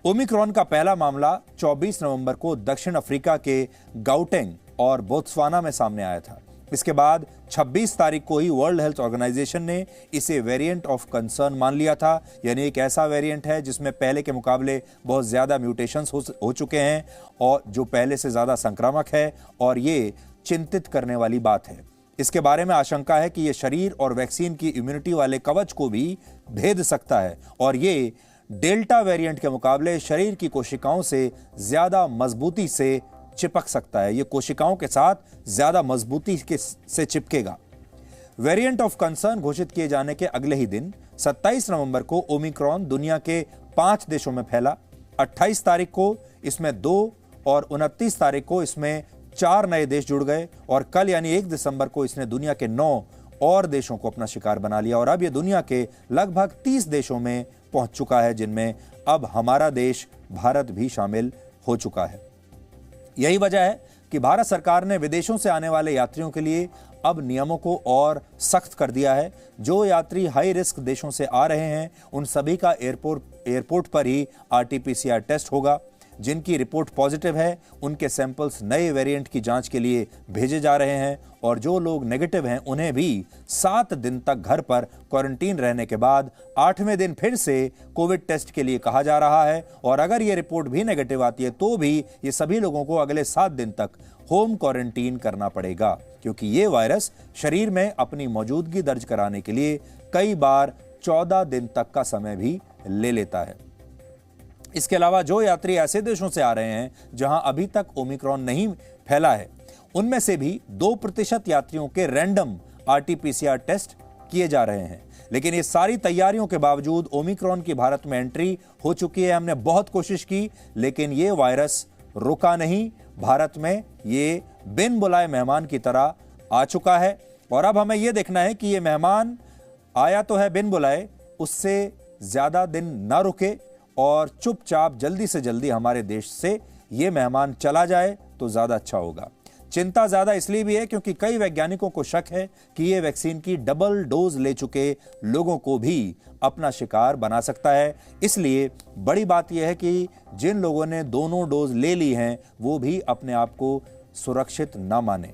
Omicron का पहला मामला 24 नवंबर को दक्षिण अफ्रीका के गाउटेंग और बोत्सवाना में सामने आया था। इसके बाद 26 तारीख को ही वर्ल्ड हेल्थ ऑर्गेनाइजेशन ने इसे वेरिएंट ऑफ कंसर्न मान लिया था, यानी एक ऐसा वेरिएंट है जिसमें पहले के मुकाबले बहुत ज्यादा म्यूटेशंस हो चुके हैं और जो पहले से ज्यादा संक्रामक है, और ये चिंतित करने वाली बात है। इसके बारे में आशंका है कि यह शरीर और वैक्सीन की इम्यूनिटी वाले कवच को भी भेद सकता है और ये डेल्टा वेरिएंट के मुकाबले शरीर की कोशिकाओं से ज्यादा मजबूती से चिपक सकता है। यह कोशिकाओं के साथ ज्यादा मजबूती से चिपकेगा। वेरिएंट ऑफ कंसर्न घोषित किए जाने के अगले ही दिन 27 नवंबर को ओमिक्रॉन दुनिया के 5 देशों में फैला। 28 तारीख को इसमें 2 और 29 तारीख को इसमें 4 नए देश जुड़ गए और कल यानी 1 दिसंबर को इसने दुनिया के 9 और देशों को अपना शिकार बना लिया और अब यह दुनिया के लगभग 30 देशों में पहुंच चुका है, जिनमें अब हमारा देश भारत भी शामिल हो चुका है। यही वजह है कि भारत सरकार ने विदेशों से आने वाले यात्रियों के लिए अब नियमों को और सख्त कर दिया है। जो यात्री हाई रिस्क देशों से आ रहे हैं उन सभी का एयरपोर्ट पर ही आरटीपीसीआर टेस्ट होगा। जिनकी रिपोर्ट पॉजिटिव है उनके सैंपल्स नए वेरिएंट की जांच के लिए भेजे जा रहे हैं और जो लोग नेगेटिव हैं उन्हें भी 7 दिन तक घर पर क्वारंटीन रहने के बाद 8वें दिन फिर से कोविड टेस्ट के लिए कहा जा रहा है और अगर ये रिपोर्ट भी नेगेटिव आती है तो भी ये सभी लोगों को अगले 7 दिन तक होम क्वारंटीन करना पड़ेगा, क्योंकि ये वायरस शरीर में अपनी मौजूदगी दर्ज कराने के लिए कई बार 14 दिन तक का समय भी ले लेता है। इसके अलावा जो यात्री ऐसे देशों से आ रहे हैं जहां अभी तक ओमिक्रॉन नहीं फैला है उनमें से भी 2% यात्रियों के रैंडम आरटीपीसीआर टेस्ट किए जा रहे हैं। लेकिन ये सारी तैयारियों के बावजूद ओमिक्रॉन की भारत में एंट्री हो चुकी है। हमने बहुत कोशिश की लेकिन ये वायरस रुका नहीं। भारत में ये बिन बुलाए मेहमान की तरह आ चुका है और अब हमें यह देखना है कि ये मेहमान आया तो है बिन बुलाए, उससे ज्यादा दिन ना रुके और चुपचाप जल्दी से जल्दी हमारे देश से ये मेहमान चला जाए तो ज्यादा अच्छा होगा। चिंता ज्यादा इसलिए भी है क्योंकि कई वैज्ञानिकों को शक है कि ये वैक्सीन की डबल डोज ले चुके लोगों को भी अपना शिकार बना सकता है। इसलिए बड़ी बात यह है कि जिन लोगों ने दोनों डोज ले ली हैं वो भी अपने आप को सुरक्षित ना माने।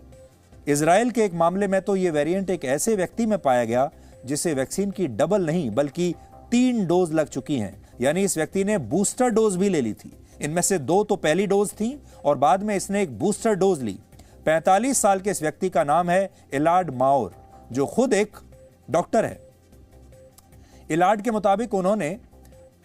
इजराइल के एक मामले में तो ये वेरिएंट एक ऐसे व्यक्ति में पाया गया जिसे वैक्सीन की डबल नहीं बल्कि 3 डोज लग चुकी हैं, यानी इस व्यक्ति ने बूस्टर डोज भी ले ली थी। इनमें से 2 तो पहली डोज थी और बाद में इसने एक बूस्टर डोज ली। 45 साल के इस व्यक्ति का नाम है इलाड माओर, जो खुद एक डॉक्टर है। इलाड के मुताबिक उन्होंने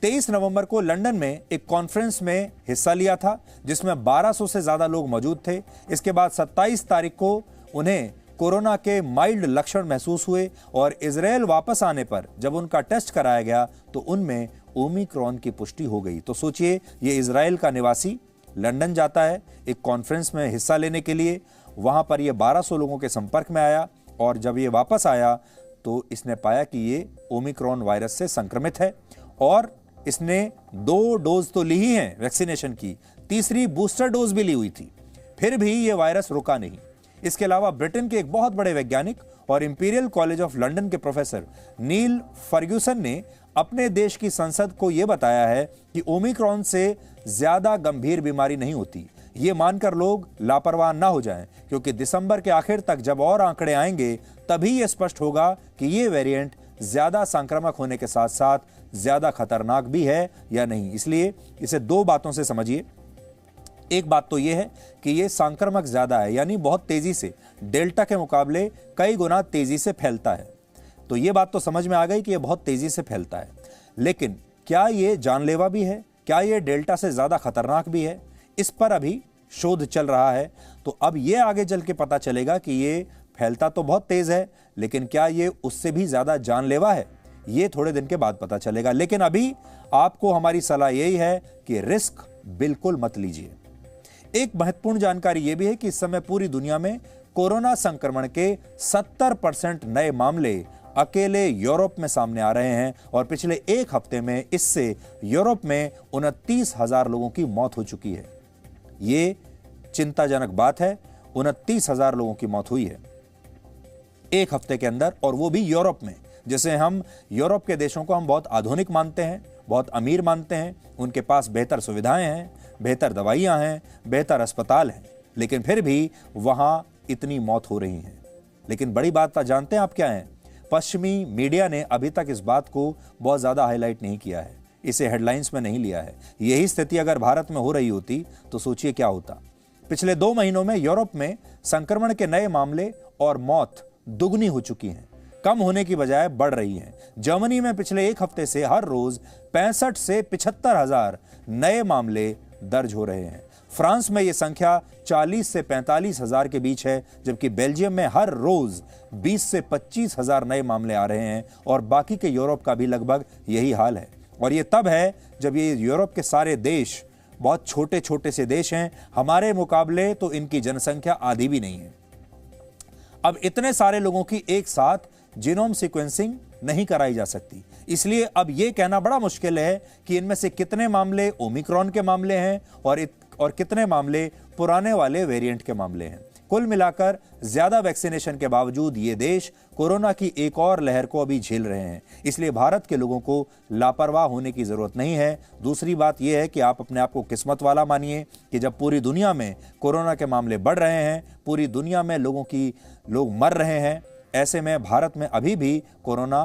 23 नवंबर को लंदन में एक कॉन्फ्रेंस में हिस्सा लिया था जिसमें 1200 से ज्यादा लोग मौजूद थे। इसके बाद 27 तारीख को उन्हें कोरोना के माइल्ड लक्षण महसूस हुए और इजराइल वापस आने पर जब उनका टेस्ट कराया गया तो उनमें ओमिक्रॉन की पुष्टि हो गई। तो सोचिए, ये इजराइल का निवासी लंदन जाता है एक कॉन्फ्रेंस में हिस्सा लेने के लिए, वहां पर ये 1200 लोगों के संपर्क में आया और जब ये वापस आया तो इसने पाया कि ये ओमिक्रॉन वायरस से संक्रमित है और इसने 2 डोज तो ली ही हैं वैक्सीनेशन की, तीसरी बूस्टर डोज भी ली हुई थी, फिर भी ये वायरस रुका नहीं। इसके अलावा ब्रिटेन के एक बहुत बड़े वैज्ञानिक और इंपीरियल कॉलेज ऑफ लंदन के प्रोफेसर नील फर्ग्यूसन ने अपने देश की संसद को यह बताया है कि ओमिक्रॉन से ज्यादा गंभीर बीमारी नहीं होती। ये मानकर लोग लापरवाह ना हो जाएं, क्योंकि दिसंबर के आखिर तक जब और आंकड़े आएंगे तभी यह स्पष्ट होगा कि यह वेरिएंट ज्यादा संक्रामक होने के साथ साथ ज्यादा खतरनाक भी है या नहीं। इसलिए इसे 2 बातों से समझिए। एक बात तो यह है कि यह संक्रामक ज्यादा है, यानी बहुत तेजी से डेल्टा के मुकाबले कई गुना तेजी से फैलता है। तो यह बात तो समझ में आ गई कि यह बहुत तेजी से फैलता है, लेकिन क्या यह जानलेवा भी है? क्या यह डेल्टा से ज्यादा खतरनाक भी है? इस पर अभी शोध चल रहा है। तो अब यह आगे चल के पता चलेगा कि यह फैलता तो बहुत तेज है, लेकिन क्या यह उससे भी ज्यादा जानलेवा है? यह थोड़े दिन के बाद पता चलेगा। लेकिन अभी आपको हमारी सलाह यही है कि रिस्क बिल्कुल मत लीजिए। एक महत्वपूर्ण जानकारी यह भी है कि इस समय पूरी दुनिया में कोरोना संक्रमण के 70% नए मामले अकेले यूरोप में सामने आ रहे हैं और पिछले 1 हफ्ते में इससे यूरोप में 29,000 लोगों की मौत हो चुकी है। ये चिंताजनक बात है। 29,000 लोगों की मौत हुई है 1 हफ्ते के अंदर, और वो भी यूरोप में। जैसे हम यूरोप के देशों को हम बहुत आधुनिक मानते हैं बहुत अमीर मानते हैं, उनके पास बेहतर सुविधाएं हैं, बेहतर दवाइयां हैं, बेहतर अस्पताल हैं, लेकिन फिर भी वहां इतनी मौत हो रही है। लेकिन बड़ी बात जानते हैं आप क्या है? पश्चिमी मीडिया ने अभी तक इस बात को बहुत ज्यादा हाईलाइट नहीं किया है, इसे हेडलाइंस में नहीं लिया है। यही स्थिति अगर भारत में हो रही होती तो सोचिए क्या होता। पिछले 2 महीनों में यूरोप में संक्रमण के नए मामले और मौत दुगनी हो चुकी हैं, कम होने की बजाय बढ़ रही हैं। जर्मनी में पिछले 1 हफ्ते से हर रोज 65 से 75 हजार नए मामले दर्ज हो रहे हैं। फ्रांस में यह संख्या 40 से 45 हजार के बीच है, जबकि बेल्जियम में हर रोज 20 से 25 हजार नए मामले आ रहे हैं और बाकी के यूरोप का भी लगभग यही हाल है। और ये तब है जब ये यूरोप के सारे देश बहुत छोटे छोटे से देश हैं, हमारे मुकाबले तो इनकी जनसंख्या आधी भी नहीं है। अब इतने सारे लोगों की एक साथ जीनोम सीक्वेंसिंग नहीं कराई जा सकती, इसलिए अब यह कहना बड़ा मुश्किल है कि इनमें से कितने मामले ओमिक्रॉन के मामले हैं और कितने मामले पुराने वाले वेरिएंट के मामले हैं। कुल मिलाकर ज्यादा वैक्सीनेशन के बावजूद ये देश कोरोना की एक और लहर को अभी झेल रहे हैं, इसलिए भारत के लोगों को लापरवाह होने की जरूरत नहीं है। दूसरी बात यह है कि आप अपने आप को किस्मत वाला मानिए कि जब पूरी दुनिया में कोरोना के मामले बढ़ रहे हैं, पूरी दुनिया में लोग मर रहे हैं, ऐसे में भारत में अभी भी कोरोना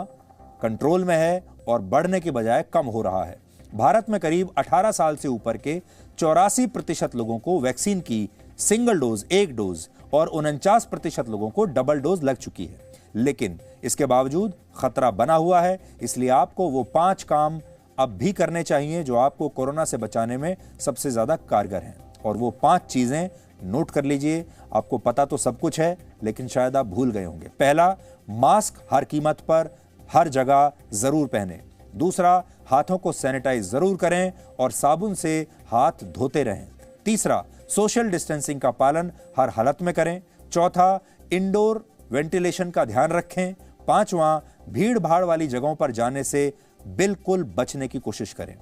कंट्रोल में है और बढ़ने की बजाय कम हो रहा है। भारत में करीब 18 साल से ऊपर के 84% लोगों को वैक्सीन की सिंगल डोज, एक डोज, और 49% लोगों को डबल डोज लग चुकी है। लेकिन इसके बावजूद खतरा बना हुआ है, इसलिए आपको वो 5 काम अब भी करने चाहिए जो आपको कोरोना से बचाने में सबसे ज्यादा कारगर हैं। और वो 5 चीजें नोट कर लीजिए। आपको पता तो सब कुछ है, लेकिन शायद आप भूल गए होंगे। पहला, मास्क हर कीमत पर हर जगह जरूर पहने। दूसरा, हाथों को सैनिटाइज जरूर करें और साबुन से हाथ धोते रहें। तीसरा, सोशल डिस्टेंसिंग का पालन हर हालत में करें। चौथा, इंडोर वेंटिलेशन का ध्यान रखें। पांचवा, भीड़ भाड़ वाली जगहों पर जाने से बिल्कुल बचने की कोशिश करें।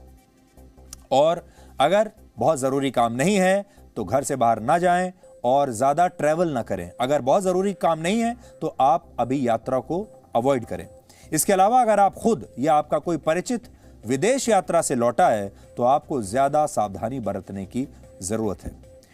और अगर बहुत जरूरी काम नहीं है तो घर से बाहर ना जाएं और ज्यादा ट्रैवल ना करें। अगर बहुत जरूरी काम नहीं है तो आप अभी यात्रा को अवॉइड करें। इसके अलावा अगर आप खुद या आपका कोई परिचित विदेश यात्रा से लौटा है तो आपको ज्यादा सावधानी बरतने की जरूरत है।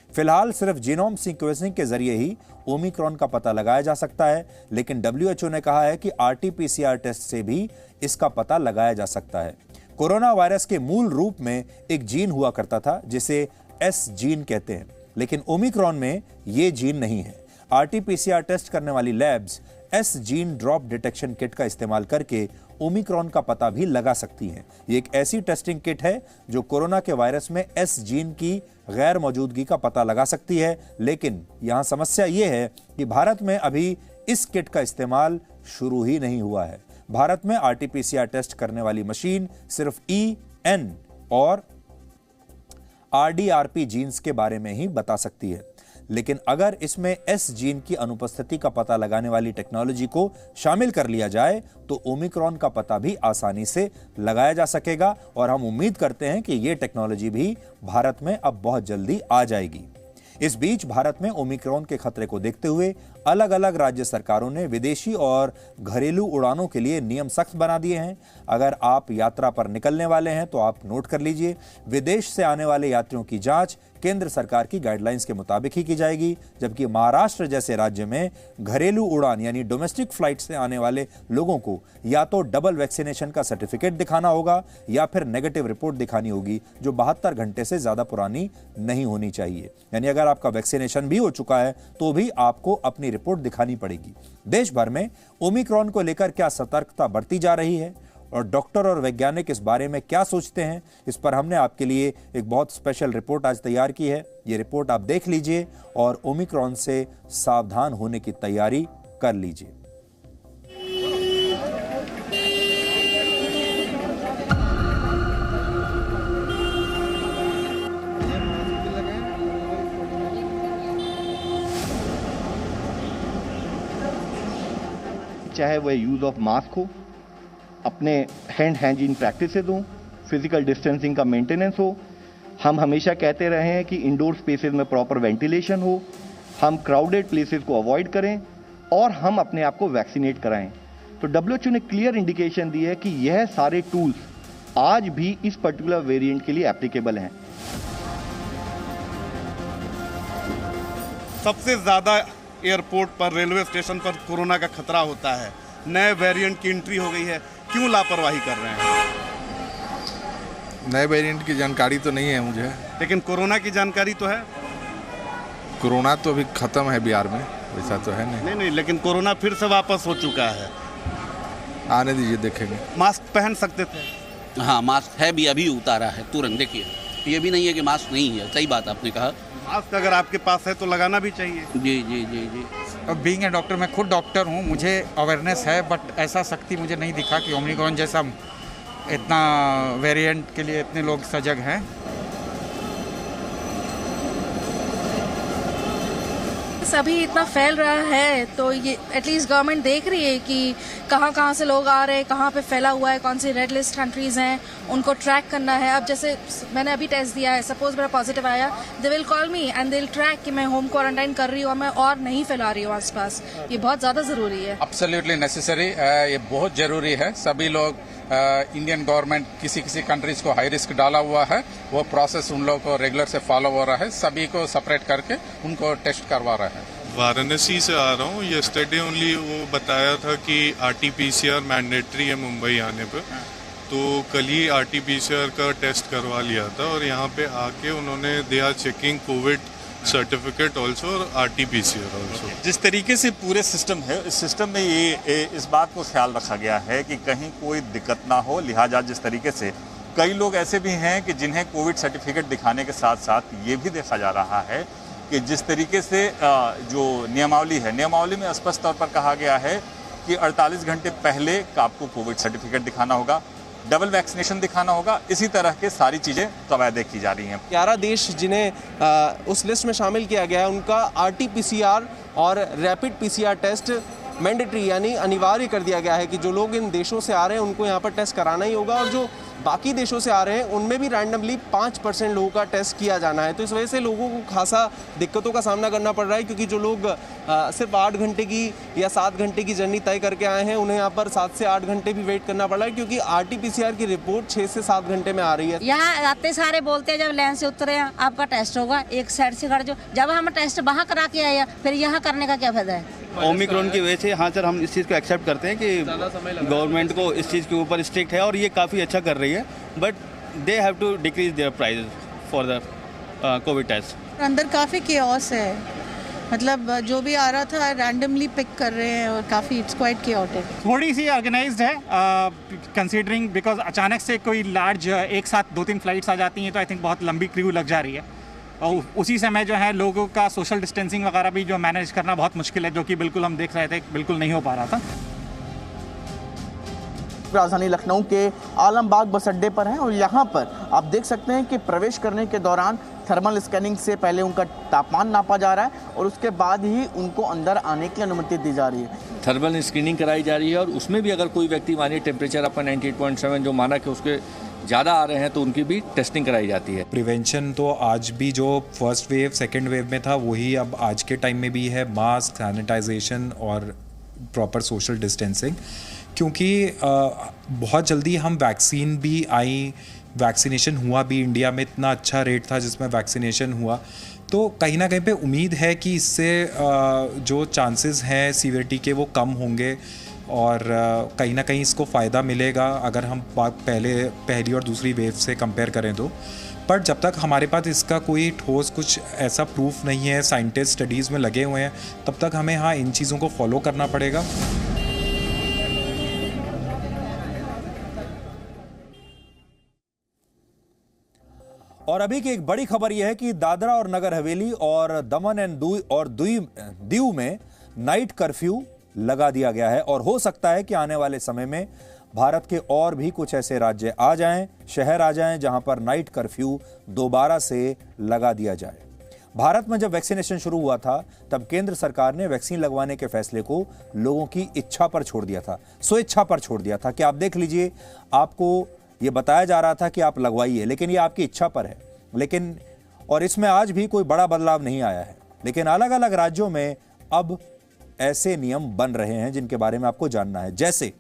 फिलहाल सिर्फ जीनोम सीक्वेंसिंग के जरिए ही ओमिक्रॉन का पता लगाया जा सकता है, लेकिन WHO ने कहा है कि RT-PCR टेस्ट से भी इसका पता लगाया जा सकता है। कोरोना वायरस के मूल रूप में एक जीन हुआ करता था जिसे S जीन कहते हैं, लेकिन ओमिक्रॉन में यह जीन नहीं है। RT-PCR टेस्ट करने वाली labs S gene drop detection kit का इस्तेमाल करके ओमिक्रॉन का पता भी लगा सकती हैं। ये एक ऐसी टेस्टिंग किट है जो कोरोना के वायरस में S जीन की गैर मौजूदगी का पता लगा सकती है, लेकिन यहां समस्या यह है कि भारत में अभी इस किट का इस्तेमाल शुरू ही नहीं हुआ है। भारत में RT-PCR टेस्ट करने वाली मशीन सिर्फ E, N और RDRP जीन्स के बारे में ही बता सकती है, लेकिन अगर इसमें S जीन की अनुपस्थिति का पता लगाने वाली टेक्नोलॉजी को शामिल कर लिया जाए तो ओमिक्रॉन का पता भी आसानी से लगाया जा सकेगा और हम उम्मीद करते हैं कि यह टेक्नोलॉजी भी भारत में अब बहुत जल्दी आ जाएगी। इस बीच भारत में ओमिक्रॉन के खतरे को देखते हुए अलग अलग राज्य सरकारों ने विदेशी और घरेलू उड़ानों के लिए नियम सख्त बना दिए हैं। अगर आप यात्रा पर निकलने वाले हैं तो आप नोट कर लीजिए, विदेश से आने वाले यात्रियों की जांच केंद्र सरकार की गाइडलाइंस के मुताबिक ही की जाएगी, जबकि महाराष्ट्र जैसे राज्य में घरेलू उड़ान यानी डोमेस्टिक फ्लाइट से आने वाले लोगों को या तो डबल वैक्सीनेशन का सर्टिफिकेट दिखाना होगा या फिर नेगेटिव रिपोर्ट दिखानी होगी जो 72 घंटे से ज्यादा पुरानी नहीं होनी चाहिए। यानी अगर आपका वैक्सीनेशन भी हो चुका है तो भी आपको अपनी रिपोर्ट दिखानी पड़ेगी। देश भर में ओमिक्रॉन को लेकर क्या सतर्कता बरती जा रही है और डॉक्टर और वैज्ञानिक इस बारे में क्या सोचते हैं, इस पर हमने आपके लिए एक बहुत स्पेशल रिपोर्ट आज तैयार की है। ये रिपोर्ट आप देख लीजिए और ओमिक्रॉन से सावधान होने की तैयारी कर लीजिए। चाहे वह यूज़ ऑफ मास्क हो, अपने हैंड हाइजीन प्रैक्टिसेस हो, फिजिकल डिस्टेंसिंग का मेंटेनेंस हो। हम हमेशा कहते रहे हैं कि इंडोर स्पेसेस में प्रॉपर वेंटिलेशन हो, हम क्राउडेड प्लेसेस को अवॉइड करें और हम अपने आप को वैक्सीनेट कराएं। तो WHO ने क्लियर इंडिकेशन दी है कि यह सारे टूल्स आज भी इस पर्टिकुलर वेरिएंट के लिए एप्लीकेबल हैं। सबसे ज़्यादा एयरपोर्ट पर, रेलवे स्टेशन पर कोरोना का खतरा होता है। नए वेरिएंट की एंट्री हो गई है, क्यों लापरवाही कर रहे हैं? नए वेरिएंट की जानकारी तो नहीं है मुझे, लेकिन कोरोना की जानकारी तो है। कोरोना तो अभी खत्म है बिहार में, वैसा तो है नहीं। नहीं, लेकिन कोरोना फिर से वापस हो चुका है। आने दीजिए, देखेंगे। मास्क पहन सकते थे। हाँ, मास्क है भी, अभी उतारा है तुरंत। देखिए, ये भी नहीं है कि मास्क नहीं है, सही बात आपने कहा। मास्क अगर आपके पास है तो लगाना भी चाहिए। जी जी जी जी। अब बीइंग ए डॉक्टर, मैं खुद डॉक्टर हूँ, मुझे अवेयरनेस है, बट ऐसा सख्ती मुझे नहीं दिखा कि ओमिक्रॉन जैसा इतना वेरिएंट के लिए इतने लोग सजग हैं। अभी इतना फैल रहा है तो ये एटलीस्ट गवर्नमेंट देख रही है कि कहाँ कहाँ से लोग आ रहे हैं, कहाँ पे फैला हुआ है, कौन सी रेड लिस्ट कंट्रीज हैं, उनको ट्रैक करना है। अब जैसे मैंने अभी टेस्ट दिया है, सपोज मेरा पॉजिटिव आया, they will call me and they will track कि मैं होम क्वारंटाइन कर रही हूँ और मैं और नहीं फैला रही हूँ आसपास। ये बहुत ज़्यादा ज़रूरी है। एब्सोल्युटली नेसेसरी, ये बहुत ज़रूरी है। सभी लोग, इंडियन गवर्नमेंट किसी किसी कंट्रीज को हाई रिस्क डाला हुआ है, वो प्रोसेस उन लोगों को रेगुलर से फॉलो हो रहा है। सभी को सेपरेट करके उनको टेस्ट करवा रहा है। वाराणसी से आ रहा हूँ। येस्टरडे ओनली वो बताया था कि RT-PCR मैंडेटरी है मुंबई आने पर, तो कल ही RT-PCR का टेस्ट करवा लिया था और यहाँ पे आके उन्होंने they are checking covid certificate also और RT-PCR ऑल्सो। जिस तरीके से पूरे सिस्टम है, इस सिस्टम में ये इस बात को ख्याल रखा गया है कि कहीं कोई दिक्कत ना हो, लिहाजा जिस तरीके से कई लोग ऐसे भी हैं कि जिन्हें कोविड सर्टिफिकेट दिखाने के साथ साथ ये भी देखा जा रहा है कि जिस तरीके से जो नियमावली है, नियमावली में स्पष्ट तौर पर कहा गया है कि 48 घंटे पहले का आपको कोविड सर्टिफिकेट दिखाना होगा, डबल वैक्सीनेशन दिखाना होगा। इसी तरह के सारी चीज़ें तवायदे की जा रही हैं। 11 देश जिन्हें उस लिस्ट में शामिल किया गया है, उनका RT-PCR और रैपिड PCR टेस्ट मैंडेटरी यानी अनिवार्य कर दिया गया है कि जो लोग इन देशों से आ रहे हैं उनको यहाँ पर टेस्ट कराना ही होगा, और जो बाकी देशों से आ रहे हैं उनमें भी रैंडमली 5% लोगों का टेस्ट किया जाना है। तो इस वजह से लोगों को खासा दिक्कतों का सामना करना पड़ रहा है, क्योंकि जो लोग सिर्फ 8 घंटे की या 7 घंटे की जर्नी तय करके आए हैं, उन्हें यहाँ पर 7 से 8 घंटे भी वेट करना पड़ रहा है, क्योंकि RT-PCR की रिपोर्ट 6 से 7 घंटे में आ रही है। यहाँ आते सारे बोलते हैं जब लाइन से उतरे हैं आपका टेस्ट होगा, एक साइड से खड़े जो, जब हम टेस्ट वहाँ करा के आए फिर यहाँ करने का क्या फायदा है? ओमिक्रॉन की वजह से हाँ सर, हम इस चीज़ को एक्सेप्ट करते हैं कि गवर्नमेंट को इस चीज़ के ऊपर स्ट्रिक्ट है और ये काफ़ी अच्छा कर रही है, but they have to decrease their prices for the covid test. अंदर काफ़ी केओस है, मतलब जो भी आ रहा था रैंडमली पिक कर रहे हैं और काफ़ी इट्स क्वाइट केओटिक। थोड़ी सी ऑर्गेनाइज्ड है कंसीडरिंग, बिकॉज अचानक से कोई लार्ज एक साथ 2-3 फ्लाइट्स आ जाती हैं तो आई थिंक बहुत लंबी क्रू लग जा रही है, और उसी समय जो है लोगों का सोशल डिस्टेंसिंग वगैरह भी जो मैनेज करना बहुत मुश्किल है, जो कि बिल्कुल हम देख रहे थे बिल्कुल नहीं हो पा रहा था। राजधानी लखनऊ के आलमबाग बस अड्डे पर हैं और यहाँ पर आप देख सकते हैं कि प्रवेश करने के दौरान थर्मल स्कैनिंग से पहले उनका तापमान नापा जा रहा है और उसके बाद ही उनको अंदर आने की अनुमति दी जा रही है। थर्मल स्क्रीनिंग कराई जा रही है और उसमें भी अगर कोई व्यक्ति मानिए टेम्परेचर आपका 98.7 जो माना कि उसके ज़्यादा आ रहे हैं तो उनकी भी टेस्टिंग कराई जाती है। प्रिवेंशन तो आज भी जो फर्स्ट वेव सेकेंड वेव में था वही अब आज के टाइम में भी है, मास्क, सैनिटाइजेशन और प्रॉपर सोशल डिस्टेंसिंग, क्योंकि बहुत जल्दी हम वैक्सीन भी आई, वैक्सीनेशन हुआ भी, इंडिया में इतना अच्छा रेट था जिसमें वैक्सीनेशन हुआ, तो कहीं ना कहीं पे उम्मीद है कि इससे जो चांसेस हैं सीवियरिटी के वो कम होंगे और कहीं ना कहीं इसको फ़ायदा मिलेगा अगर हम पहली और दूसरी वेव से कंपेयर करें तो। पर जब तक हमारे पास इसका कोई ठोस कुछ ऐसा प्रूफ नहीं है, साइंटिस्ट स्टडीज़ में लगे हुए हैं, तब तक हमें हाँ इन चीज़ों को फॉलो करना पड़ेगा। और अभी की एक बड़ी खबर यह है कि दादरा और नगर हवेली और दमन एंड दीव में नाइट कर्फ्यू लगा दिया गया है और हो सकता है कि आने वाले समय में भारत के और भी कुछ ऐसे राज्य आ जाएं, शहर आ जाएं जहां पर नाइट कर्फ्यू दोबारा से लगा दिया जाए। भारत में जब वैक्सीनेशन शुरू हुआ था तब केंद्र सरकार ने वैक्सीन लगवाने के फैसले को लोगों की इच्छा पर छोड़ दिया था, स्वेच्छा पर छोड़ दिया था कि आप देख लीजिए, आपको ये बताया जा रहा था कि आप लगवाइए, लेकिन ये आपकी इच्छा पर है। लेकिन और इसमें आज भी कोई बड़ा बदलाव नहीं आया है, लेकिन अलग अलग राज्यों में अब ऐसे नियम बन रहे हैं जिनके बारे में आपको जानना है। जैसे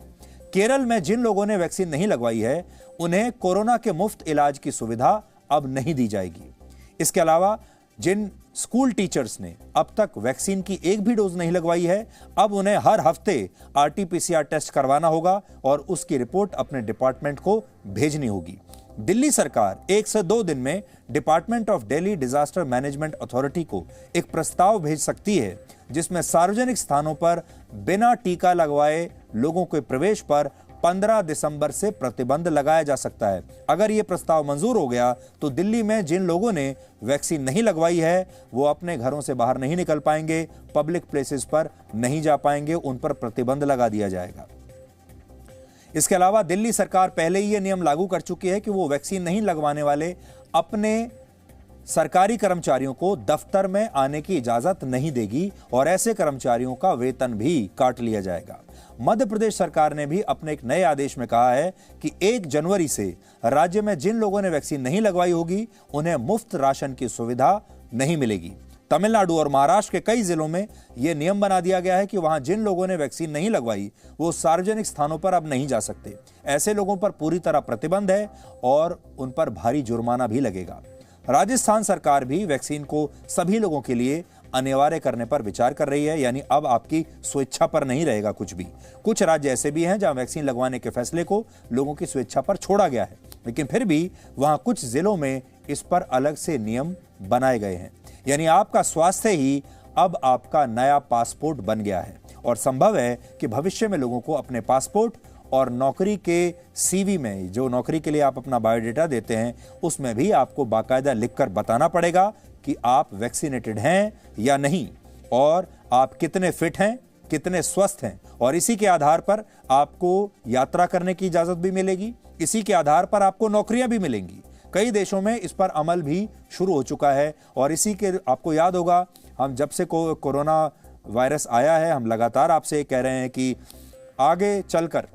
केरल में जिन लोगों ने वैक्सीन नहीं लगवाई है उन्हें कोरोना के मुफ्त इलाज की सुविधा अब नहीं दी जाएगी। इसके अलावा जिन स्कूल टीचर्स ने अब तक वैक्सीन की एक भी डोज नहीं लगवाई है, अब उन्हें हर हफ्ते RT-PCR टेस्ट करवाना होगा और उसकी रिपोर्ट अपने डिपार्टमेंट को भेजनी होगी। दिल्ली सरकार 1 से 2 दिन में department of Delhi disaster management authority को एक प्रस्ताव भेज सकती है जिसमें सार्वजनिक स्थानों पर बिना टीका लगवाए लोगों के प्रवेश पर 15 दिसंबर से प्रतिबंध लगाया जा सकता है। अगर यह प्रस्ताव मंजूर हो गया तो दिल्ली में जिन लोगों ने वैक्सीन नहीं लगवाई है वो अपने घरों से बाहर नहीं निकल पाएंगे, पब्लिक प्लेसेस पर नहीं जा पाएंगे, उन पर प्रतिबंध लगा दिया जाएगा। इसके अलावा दिल्ली सरकार पहले ही यह नियम लागू कर चुकी है कि वो वैक्सीन नहीं लगवाने वाले अपने सरकारी कर्मचारियों को दफ्तर में आने की इजाजत नहीं देगी और ऐसे कर्मचारियों का वेतन भी काट लिया जाएगा। मध्य प्रदेश सरकार ने भी अपने एक नए आदेश में कहा है कि 1 जनवरी से राज्य में जिन लोगों ने वैक्सीन नहीं लगवाई होगी उन्हें मुफ्त राशन की सुविधा नहीं मिलेगी। तमिलनाडु और महाराष्ट्र के कई जिलों में यह नियम बना दिया गया है कि वहां जिन लोगों ने वैक्सीन नहीं लगवाई वो सार्वजनिक स्थानों पर अब नहीं जा सकते। ऐसे लोगों पर पूरी तरह प्रतिबंध है और उन पर भारी जुर्माना भी लगेगा। राजस्थान सरकार भी वैक्सीन को सभी लोगों के लिए अनिवार्य करने पर विचार कर रही है, यानी अब आपकी स्वेच्छा पर नहीं रहेगा कुछ भी। कुछ राज्य ऐसे भी हैं जहां वैक्सीन लगवाने के फैसले को लोगों की स्वेच्छा पर छोड़ा गया है, लेकिन फिर भी वहां कुछ जिलों में इस पर अलग से नियम बनाए गए हैं। यानी आपका स्वास्थ्य ही अब आपका नया पासपोर्ट बन गया है और संभव है कि भविष्य में लोगों को अपने पासपोर्ट और नौकरी के CV में, जो नौकरी के लिए आप अपना बायोडेटा देते हैं, उसमें भी आपको बाकायदा लिखकर बताना पड़ेगा कि आप वैक्सीनेटेड हैं या नहीं और आप कितने फिट हैं, कितने स्वस्थ हैं, और इसी के आधार पर आपको यात्रा करने की इजाजत भी मिलेगी, इसी के आधार पर आपको नौकरियां भी मिलेंगी। कई देशों में इस पर अमल भी शुरू हो चुका है और इसी के आपको याद होगा, हम जब से कोरोना वायरस आया है हम लगातार आपसे कह रहे हैं कि आगे चलकर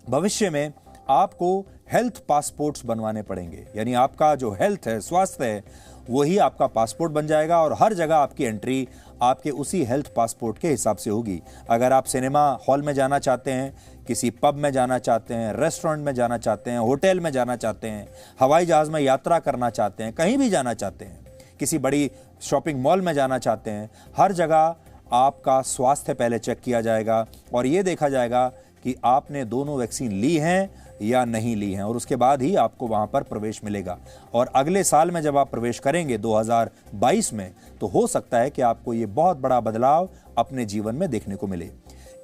भविष्य में आपको हेल्थ पासपोर्ट्स बनवाने पड़ेंगे, यानी आपका जो हेल्थ है, स्वास्थ्य है, वही आपका पासपोर्ट बन जाएगा और हर जगह आपकी एंट्री आपके उसी हेल्थ पासपोर्ट के हिसाब से होगी। अगर आप सिनेमा हॉल में जाना चाहते हैं, किसी पब में जाना चाहते हैं, रेस्टोरेंट में जाना चाहते हैं, होटल में जाना चाहते हैं, हवाई जहाज में यात्रा करना चाहते हैं, कहीं भी जाना चाहते हैं, किसी बड़ी शॉपिंग मॉल में जाना चाहते हैं, हर जगह आपका स्वास्थ्य पहले चेक किया जाएगा और ये देखा जाएगा कि आपने दोनों वैक्सीन ली हैं या नहीं ली हैं और उसके बाद ही आपको वहां पर प्रवेश मिलेगा। और अगले साल में जब आप प्रवेश करेंगे 2022 में, तो हो सकता है कि आपको ये बहुत बड़ा बदलाव अपने जीवन में देखने को मिले।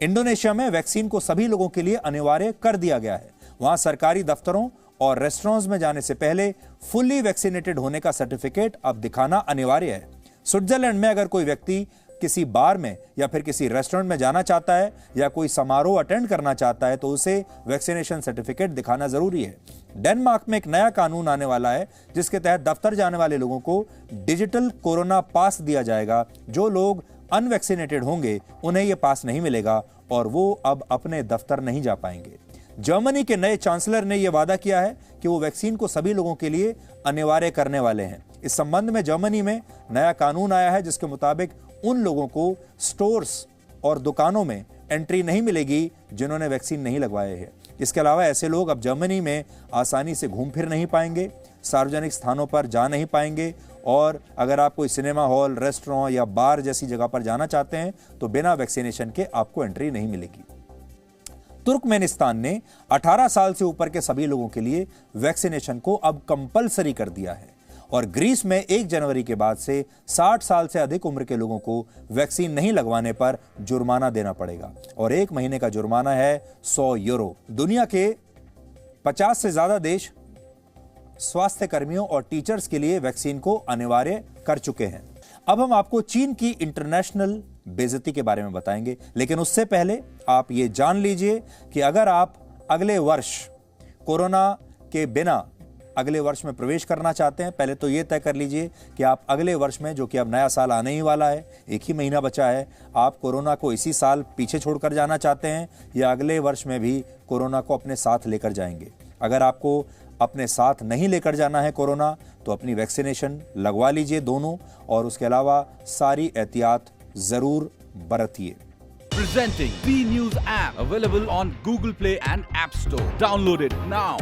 इंडोनेशिया में वैक्सीन को सभी लोगों के लिए अनिवार्य कर दिया गया है। वहां सरकारी दफ्तरों और रेस्टोरेंट्स में जाने से पहले फुल्ली वैक्सीनेटेड होने का सर्टिफिकेट अब दिखाना अनिवार्य है। स्विट्जरलैंड में अगर कोई व्यक्ति किसी बार में या फिर किसी रेस्टोरेंट में जाना चाहता है या कोई समारोह अटेंड करना चाहता है तो उसे वैक्सीनेशन सर्टिफिकेट दिखाना जरूरी है। डेनमार्क में एक नया कानून आने वाला है जिसके तहत दफ्तर जाने वाले लोगों को डिजिटल कोरोना पास दिया जाएगा। जो लोग अनवैक्सीनेटेड होंगे उन्हें यह पास नहीं मिलेगा और वो अब अपने दफ्तर नहीं जा पाएंगे। जर्मनी के नए चांसलर ने यह वादा किया है कि वो वैक्सीन को सभी लोगों के लिए अनिवार्य करने वाले हैं। इस संबंध में जर्मनी में नया कानून आया है जिसके मुताबिक उन लोगों को स्टोर्स और दुकानों में एंट्री नहीं मिलेगी जिन्होंने वैक्सीन नहीं लगवाए हैं। इसके अलावा ऐसे लोग अब जर्मनी में आसानी से घूम फिर नहीं पाएंगे, सार्वजनिक स्थानों पर जा नहीं पाएंगे और अगर आप कोई सिनेमा हॉल, रेस्टोरेंट या बार जैसी जगह पर जाना चाहते हैं तो बिना वैक्सीनेशन के आपको एंट्री नहीं मिलेगी। तुर्कमेनिस्तान ने 18 साल से ऊपर के सभी लोगों के लिए वैक्सीनेशन को अब कंपलसरी कर दिया है और ग्रीस में 1 जनवरी के बाद से 60 साल से अधिक उम्र के लोगों को वैक्सीन नहीं लगवाने पर जुर्माना देना पड़ेगा और 1 महीने का जुर्माना है 100 यूरो। दुनिया के 50 से ज्यादा देश स्वास्थ्य कर्मियों और टीचर्स के लिए वैक्सीन को अनिवार्य कर चुके हैं। अब हम आपको चीन की इंटरनेशनल बेइज्जती के बारे में बताएंगे, लेकिन उससे पहले आप ये जान लीजिए कि अगर आप अगले वर्ष कोरोना के बिना अगले वर्ष में प्रवेश करना चाहते हैं, पहले तो ये तय कर लीजिए कि आप अगले वर्ष में, जो कि अब नया साल आने ही वाला है, 1 ही महीना बचा है, आप कोरोना को इसी साल पीछे छोड़कर जाना चाहते हैं या अगले वर्ष में भी कोरोना को अपने साथ लेकर जाएंगे। अगर आपको अपने साथ नहीं लेकर जाना है कोरोना तो अपनी वैक्सीनेशन लगवा लीजिए दोनों और उसके अलावा सारी एहतियात जरूर बरतिए। Presenting B News app, available on Google Play and App Store. Download it now.